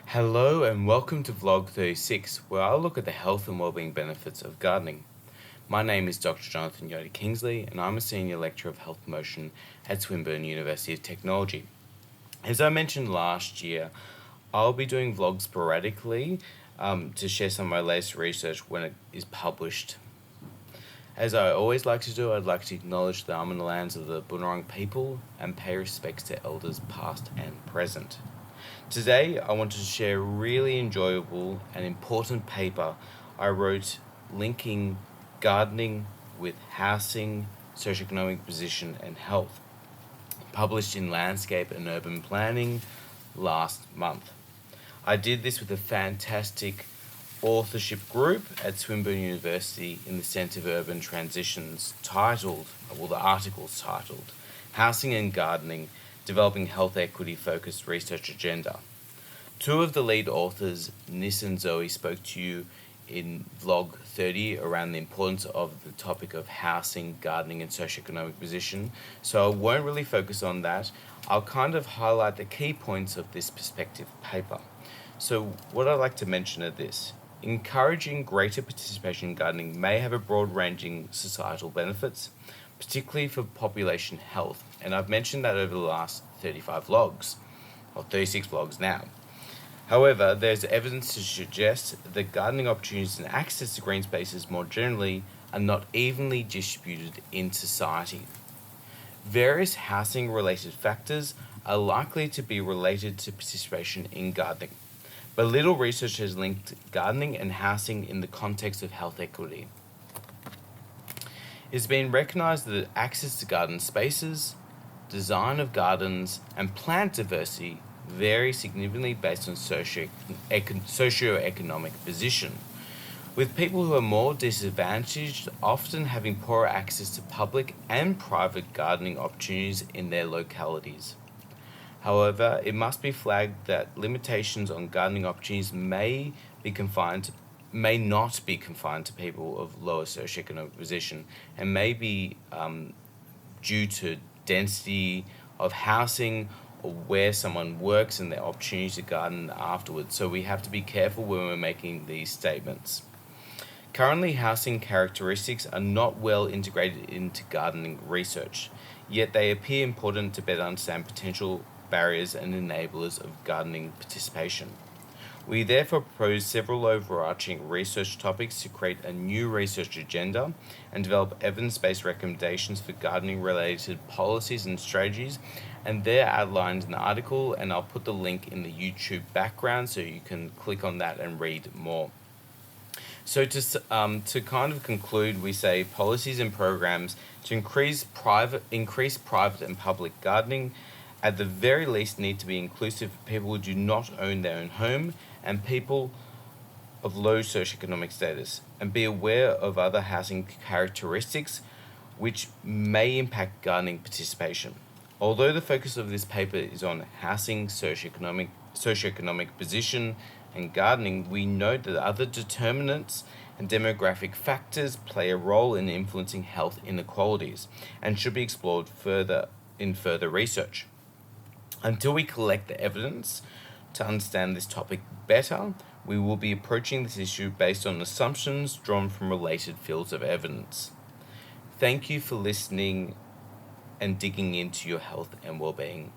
Hello and welcome to Vlog 36, where I'll look at the health and wellbeing benefits of gardening. My name is Dr. Jonathan Yodi Kingsley, and I'm a Senior Lecturer of Health Promotion at Swinburne University of Technology. As I mentioned last year, I'll be doing vlogs sporadically to share some of my latest research when it is published. As I always like to do, I'd like to acknowledge that I'm in the lands of the Bunurong people and pay respects to elders past and present. Today, I wanted to share a really enjoyable and important paper I wrote linking gardening with housing, socio-economic position, and health, published in Landscape and Urban Planning last month. I did this with a fantastic authorship group at Swinburne University in the Centre for Urban Transitions the article's titled, Housing and Gardening, Developing Health Equity Focused Research Agenda. Two of the lead authors, Nis and Zoe, spoke to you in vlog 30 around the importance of the topic of housing, gardening, and socioeconomic position, so I won't really focus on that. I'll kind of highlight the key points of this perspective paper. So what I'd like to mention are this. Encouraging greater participation in gardening may have a broad-ranging societal benefits, particularly for population health, and I've mentioned that over the last 35 vlogs, or 36 vlogs now. However, there's evidence to suggest that gardening opportunities and access to green spaces more generally are not evenly distributed in society. Various housing-related factors are likely to be related to participation in gardening, but little research has linked gardening and housing in the context of health equity. It's been recognised that access to garden spaces, design of gardens, and plant diversity vary significantly based on socio-economic position, with people who are more disadvantaged often having poorer access to public and private gardening opportunities in their localities. However, it must be flagged that limitations on gardening opportunities may not be confined to people of lower socioeconomic position and may be due to density of housing or where someone works and their opportunity to garden afterwards. So we have to be careful when we're making these statements. Currently, housing characteristics are not well integrated into gardening research, yet they appear important to better understand potential barriers and enablers of gardening participation. We therefore propose several overarching research topics to create a new research agenda and develop evidence-based recommendations for gardening-related policies and strategies, and they're outlined in the article, and I'll put the link in the YouTube background so you can click on that and read more. So to kind of conclude, we say policies and programs to increase private and public gardening at the very least need to be inclusive of people who do not own their own home and people of low socioeconomic status, and be aware of other housing characteristics which may impact gardening participation. Although the focus of this paper is on housing, socioeconomic position, and gardening, we note that other determinants and demographic factors play a role in influencing health inequalities and should be explored further in further research. Until we collect the evidence to understand this topic better, we will be approaching this issue based on assumptions drawn from related fields of evidence. Thank you for listening and digging into your health and well-being.